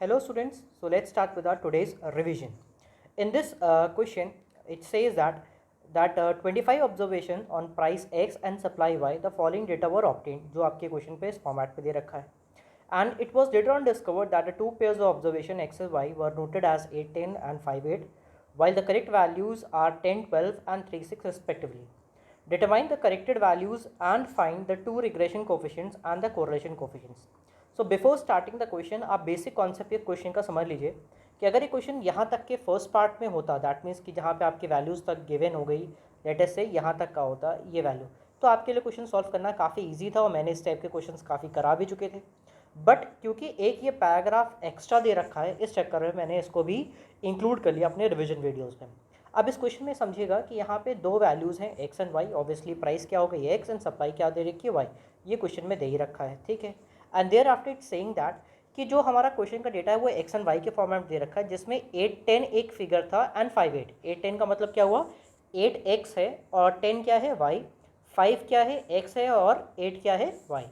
Hello students, so let's start with our today's revision. In this question, it says that 25 observation on price X and supply Y, the following data were obtained, जो आपके question पे इस format पे दे रखा है. And it was later on discovered that the two pairs of observation X and Y were noted as 8, 10 and 5, 8, while the correct values are 10, 12 and 3, 6 respectively. Determine the corrected values and find the two regression coefficients and the correlation coefficients. So before starting the question आप basic concept ये question का समझ लीजिए कि अगर ये question यहाँ तक के फर्स्ट पार्ट में होता, दैट मीन्स कि जहाँ पे आपकी वैल्यूज़ तक गिवन हो गई, लेटेस्ट से यहाँ तक का होता ये वैल्यू, तो आपके लिए क्वेश्चन सॉल्व करना काफ़ी इजी था और मैंने इस टाइप के क्वेश्चंस काफ़ी करा भी चुके थे. बट क्योंकि एक ये पैराग्राफ एक्स्ट्रा दे रखा है, इस चक्कर में मैंने इसको भी इंक्लूड कर लिया अपने रिविजन वीडियोज़ में. अब इस क्वेश्चन में समझिएगा कि यहाँ पे दो वैल्यूज़ हैं x and y. Obviously price क्या हो गई एक्स एंड सप्लाई क्या दे रखी है वाई. ये क्वेश्चन में दे ही रखा है, ठीक है. And there after it saying that कि जो हमारा क्वेश्चन का डेटा है वो एक्स एंड वाई के फॉर्मेट में दे रखा है, जिसमें 8, 10 एक फिगर था एंड 5, 8. 8, 10 का मतलब क्या हुआ, 8 एक्स है और 10 क्या है वाई, 5 क्या है एक्स है और 8 क्या है वाई.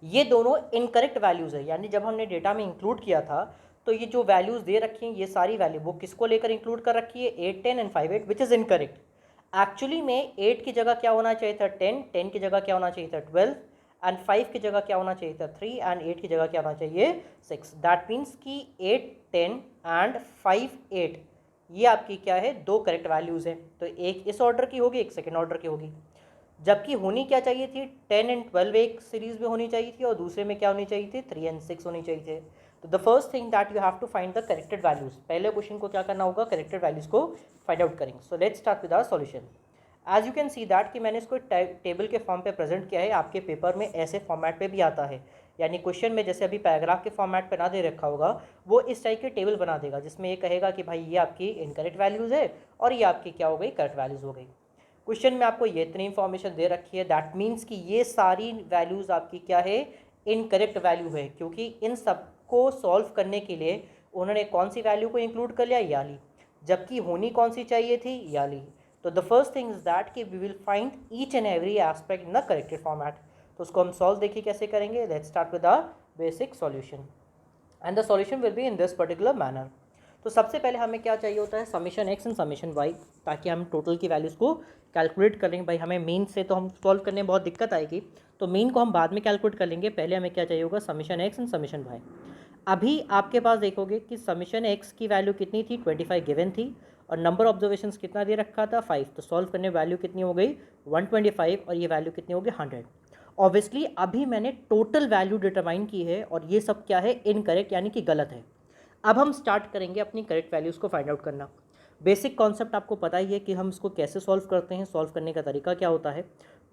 ये दोनों इनकरेक्ट वैल्यूज़ है, यानी जब हमने डेटा में इंक्लूड किया था तो ये जो वैल्यूज़ दे रखी हैं ये सारी वैल्यू वो किसको लेकर इंक्लूड कर रखी है, 8, 10 and 5, 8, which is incorrect. Actually में 8 की जगह क्या होना चाहिए था 10, 10 की जगह क्या होना चाहिए था 12 एंड 5 की जगह क्या होना चाहिए था 3 एंड 8 की जगह क्या होना चाहिए 6. दैट मीन्स कि 8, 10 एंड 5, 8 ये आपकी क्या है, दो करेक्ट वैल्यूज़ हैं. तो एक इस ऑर्डर की होगी, एक सेकेंड ऑर्डर की होगी. जबकि होनी क्या चाहिए थी, 10 एंड 12 एक सीरीज़ में होनी चाहिए थी और दूसरे में क्या होनी चाहिए थी, 3 एंड 6 होनी चाहिए थे. तो the first thing that you have to find the corrected values. पहले क्वेश्चन को क्या करना होगा, करेक्टेड वैल्यूज़ को फाइंड आउट करेंगे. So let's start with our solution. As you can see that कि मैंने इसको टेबल के फॉर्म पे प्रेजेंट किया है. आपके पेपर में ऐसे फॉर्मेट पे भी आता है, यानी क्वेश्चन में जैसे अभी पैराग्राफ के फॉर्मेट पे ना दे रखा होगा, वो इस टाइप के टेबल बना देगा जिसमें ये कहेगा कि भाई ये आपकी इनकरेक्ट वैल्यूज़ है और ये आपकी क्या हो गई, करेक्ट वैल्यूज़ हो गई. क्वेश्चन में आपको ये इतनी इन्फॉर्मेशन दे रखी है, दैट मीन्स कि ये सारी वैल्यूज़ आपकी क्या है, इनकरेक्ट वैल्यू है, क्योंकि इन सबको सॉल्व करने के लिए उन्होंने कौन सी वैल्यू को इंक्लूड कर लिया, या ली, जबकि होनी कौन सी चाहिए थी, या ली. तो the first thing is that कि we will find each and every aspect in the corrected format. तो उसको हम सॉल्व देखिए कैसे करेंगे. Let's start with the basic solution and the solution will be in this particular manner. तो सबसे पहले हमें क्या चाहिए होता है, summation x and summation Y, ताकि हम टोटल की वैल्यूज़ को कैलकुलेट करेंगे. भाई हमें मीन से तो हम सॉल्व करने में बहुत दिक्कत आएगी, तो मीन को हम बाद में कैलकुलेट कर लेंगे. पहले हमें क्या चाहिए होगा, summation x and summation y. अभी आपके पास देखोगे कि समीशन एक्स की वैल्यू कितनी थी, 25 गिवन थी और नंबर ऑब्जर्वेशंस कितना दे रखा था 5. तो सॉल्व करने वैल्यू कितनी हो गई 125 और ये वैल्यू कितनी हो गई 100. ऑब्वियसली अभी मैंने टोटल वैल्यू डिटरमाइन की है और ये सब क्या है, इनकरेक्ट यानी कि गलत है. अब हम स्टार्ट करेंगे अपनी करेक्ट वैल्यूज़ को फाइंड आउट करना. बेसिक कॉन्सेप्ट आपको पता ही है कि हम इसको कैसे सॉल्व करते हैं. सॉल्व करने का तरीका क्या होता है,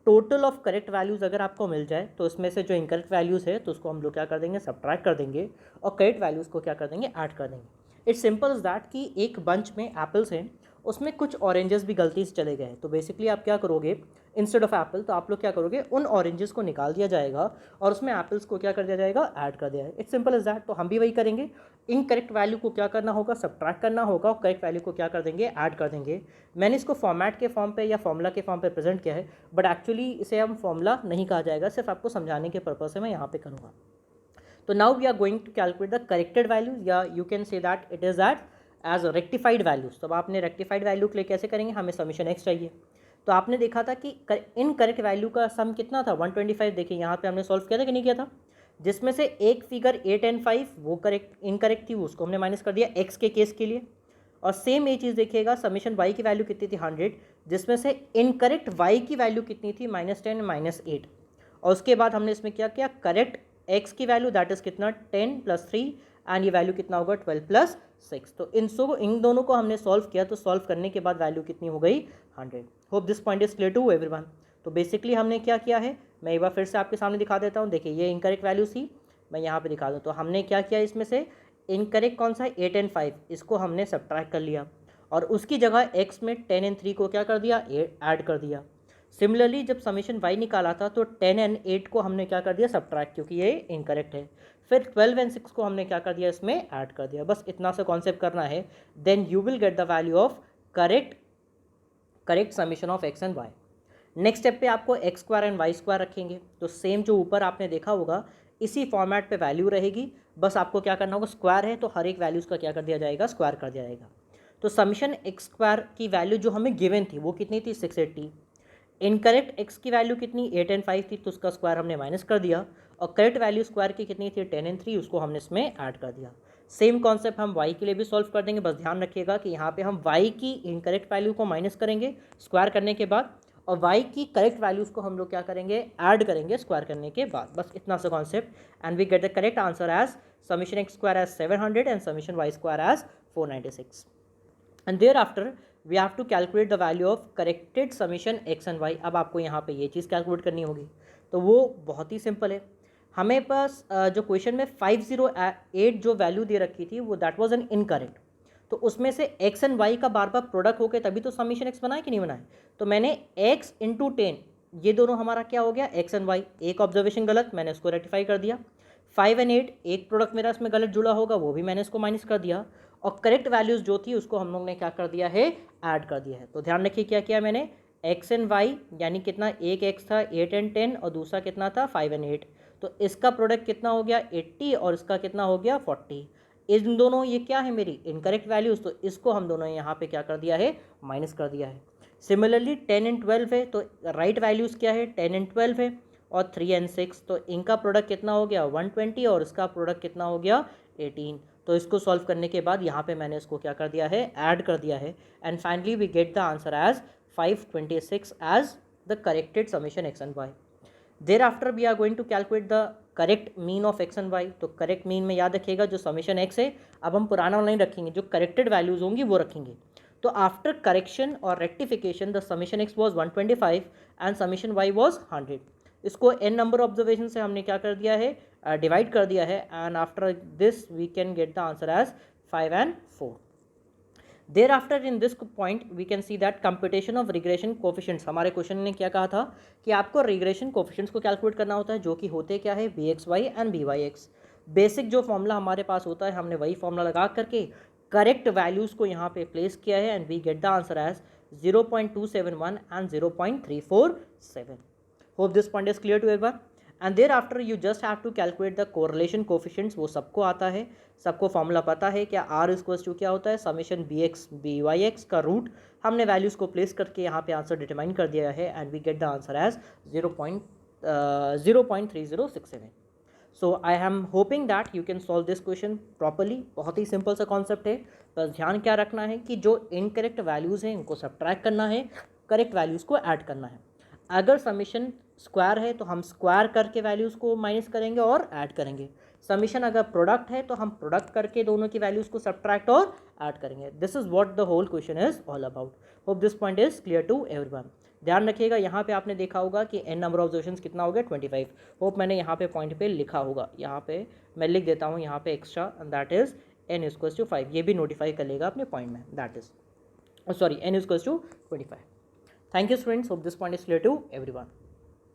टोटल ऑफ करेक्ट वैल्यूज़ अगर आपको मिल जाए तो इसमें से जो इनकरेक्ट वैल्यूज़ है तो उसको हम लोग क्या कर देंगे, सब्ट्रैक्ट कर देंगे और करेक्ट वैल्यूज़ को क्या कर देंगे, ऐड कर देंगे. इट्स सिंपल इज दैट कि एक बंच में एप्पल्स हैं, उसमें कुछ ऑरेंजेस भी गलती से चले गए. तो बेसिकली आप क्या करोगे, इंस्टेड ऑफ एप्पल तो आप लोग क्या करोगे, उन ऑरेंजेस को निकाल दिया जाएगा और उसमें एप्पल्स को क्या कर दिया जाएगा, ऐड कर दिया जाएगा. It's simple is that. तो हम भी वही करेंगे, इनकरेक्ट वैल्यू को क्या करना होगा, सब्ट्रैक्ट करना होगा और करेक्ट वैल्यू को क्या कर देंगे, ऐड कर देंगे. मैंने इसको फॉर्मेट के फॉर्म पे या फॉर्मूला के फॉर्म पे प्रेजेंट किया है, बट एक्चुअली इसे हम फॉर्मूला नहीं कहा जाएगा, सिर्फ आपको समझाने के पर्पज से मैं यहाँ पे करूँगा. तो now we are going to calculate the corrected values, या you can say that it is that as rectified values. तो आपने रेक्टिफाइड वैल्यू के लिए कैसे करेंगे, हमें समीशन एक्स चाहिए. तो आपने देखा था कि इनकरेक्ट वैल्यू का सम कितना था 125. देखिए यहाँ पे हमने सॉल्व किया था कि नहीं किया था, जिसमें से एक फिगर 8 एंड 5 वो करेक्ट इनकरेक्ट थी, उसको हमने माइनस कर दिया एक्स के केस के लिए. और सेम ये चीज़ देखिएगा, समीशन वाई की वैल्यू कितनी थी 100, जिसमें से इनकरेक्ट वाई की वैल्यू कितनी थी -10 -8. और उसके बाद हमने इसमें क्या किया, करेक्ट एक्स की वैल्यू दैट इज़ कितना 10 + 3 एंड ये वैल्यू कितना होगा 12 + 6. तो इन दोनों को हमने सॉल्व किया, तो सॉल्व करने के बाद वैल्यू कितनी हो गई 100. Hope this point is clear to everyone. तो बेसिकली हमने क्या किया है, मैं एक बार फिर से आपके सामने दिखा देता हूँ. देखिए ये इनकरेक्ट वैल्यू थी, मैं यहाँ पे दिखा दूँ. तो हमने क्या किया, इसमें से इनकरेक्ट कौन सा है 8 एंड 5, इसको हमने सब्ट्रैक्ट कर लिया और उसकी जगह एक्स में 10 एंड 3 को क्या कर दिया, ऐड कर दिया. सिमिलरली जब समीशन वाई निकाला था तो 10 एंड 8 को हमने क्या कर दिया, सब्ट्रैक्ट, क्योंकि ये इनकरेक्ट है. फिर 12 एंड 6 को हमने क्या कर दिया, इसमें ऐड कर दिया. बस इतना सा कॉन्सेप्ट करना है, then you will get the value of correct summation of x and y. Next step पे आपको x square and y square रखेंगे. तो सेम जो ऊपर आपने देखा होगा इसी फॉर्मेट पे वैल्यू रहेगी, बस आपको क्या करना होगा, स्क्वायर है तो हर एक वैल्यूज़ का क्या कर दिया जाएगा, स्क्वायर कर दिया जाएगा। तो समीशन एक्स स्क्वायर की वैल्यू जो हमें गिवन थी वो कितनी थी, 680। इनकरेक्ट एक्स की वैल्यू कितनी 8 एंड 5 थी, तो उसका स्क्वायर हमने माइनस कर दिया, और करेक्ट वैल्यू स्क्वायर की कितनी थी 10 एंड 3, उसको हमने इसमें ऐड कर दिया। सेम कॉन्सेप्ट हम y के लिए भी सॉल्व कर देंगे, बस ध्यान रखिएगा कि यहाँ पे हम y की इनकरेक्ट वैल्यू को माइनस करेंगे स्क्वायर करने के बाद, और y की करेक्ट वैल्यूज़ को हम लोग क्या करेंगे, ऐड करेंगे स्क्वायर करने के बाद। बस इतना सा concept, and we get the correct answer as summation x square as 700 and summation y square as 496। And there after we have to calculate the value of corrected summation x and y. अब आपको यहाँ पे ये चीज़ calculate करनी होगी, तो वो बहुत ही सिंपल है। हमें पास जो क्वेश्चन में 508 जो वैल्यू दे रखी थी वो दैट वाज एन इनकरेक्ट, तो उसमें से एक्स एंड वाई का बार बार प्रोडक्ट होके तभी तो समीशन एक्स बनाए कि नहीं बनाए। तो मैंने एक्स इंटू 10, ये दोनों हमारा क्या हो गया, एक्स एंड वाई। एक ऑब्जर्वेशन गलत, मैंने इसको रेक्टिफाई कर दिया। 5 एंड 8 एक प्रोडक्ट मेरा इसमें गलत जुड़ा होगा, वो भी मैंने इसको माइनस कर दिया, और करेक्ट वैल्यूज़ जो थी उसको हम लोग ने क्या कर दिया है, ऐड कर दिया है। तो ध्यान रखिए क्या किया मैंने, एक्स एंड वाई यानी कितना, एक एक्स था 8 एंड 10 और दूसरा कितना था 5 एंड 8, तो इसका प्रोडक्ट कितना हो गया 80 और इसका कितना हो गया 40। इन दोनों ये क्या है मेरी इनकरेक्ट वैल्यूज़, तो इसको हम दोनों यहाँ पे क्या कर दिया है, माइनस कर दिया है। सिमिलरली 10 एंड 12 है, तो राइट वैल्यूज़ क्या है, 10 एंड 12 है, और 3 एंड 6, तो इनका प्रोडक्ट कितना हो गया 120 और इसका प्रोडक्ट कितना हो गया 18। तो इसको सॉल्व करने के बाद यहाँ पे मैंने इसको क्या कर दिया है, ऐड कर दिया है, and finally we get the answer as 526 as the corrected summation x and y. There after we are going to calculate the correct mean of x and y. तो करेक्ट मीन में याद रखिएगा जो summation x है, अब हम पुराना नहीं रखेंगे, जो करेक्टेड वैल्यूज होंगी वो रखेंगे। तो आफ्टर करेक्शन और rectification the summation x was 125 and summation why was 100। इसको n नंबर ऑब्जर्वेशन से हमने क्या कर दिया है, डिवाइड कर दिया है, and after this we can get the answer as 5 and 4। There after in this point we can see that computation of regression coefficients. हमारे क्वेश्चन ने क्या कहा था कि आपको रिग्रेशन कोफिशिएंट्स को कैलकुलेट करना होता है, जो कि होते क्या है, b x y and b y x. Basic जो फॉर्मूला हमारे पास होता है हमने वही फॉर्मूला लगा करके करेक्ट वैल्यूज़ को यहाँ पे प्लेस किया है, and we get the answer as 0.271 and 0.347। Hope this point is clear to everyone. And there after you just have to calculate the correlation coefficients, वो सबको आता है, सबको फॉर्मूला पता है क्या, आर इक्वल्स टू क्या होता है, summation b x b y x का रूट हमने वैल्यूज़ को प्लेस करके यहाँ पे आंसर डिटरमाइन कर दिया है, and we get the answer as 0.3067। So I am hoping that you can solve this question properly. बहुत ही सिंपल सा कॉन्सेप्ट है, बस ध्यान क्या रखना है कि जो इनकरेक्ट वैल्यूज़ हैं उनको सब्ट्रैक्ट करना है, करेक्ट वैल्यूज़ को ऐड करना है। अगर समीशन स्क्वायर है तो हम स्क्वायर करके वैल्यूज़ को माइनस करेंगे और ऐड करेंगे। समीशन अगर प्रोडक्ट है तो हम प्रोडक्ट करके दोनों की वैल्यूज़ को सब्ट्रैक्ट और ऐड करेंगे। This is what the whole question is all about. Hope this point is clear to everyone. ध्यान रखिएगा यहाँ पे आपने देखा होगा कि n नंबर ऑफ ऑब्जर्वेशंस कितना हो गया 25। होप मैंने यहाँ पे पॉइंट पे लिखा होगा, यहाँ पे मैं लिख देता हूँ यहाँ पे extra, that is n equals to 5। ये भी नोटिफाई कर लेगा अपने पॉइंट में, that is sorry n equals to 25। Thank you students, hope this point is clear to everyone.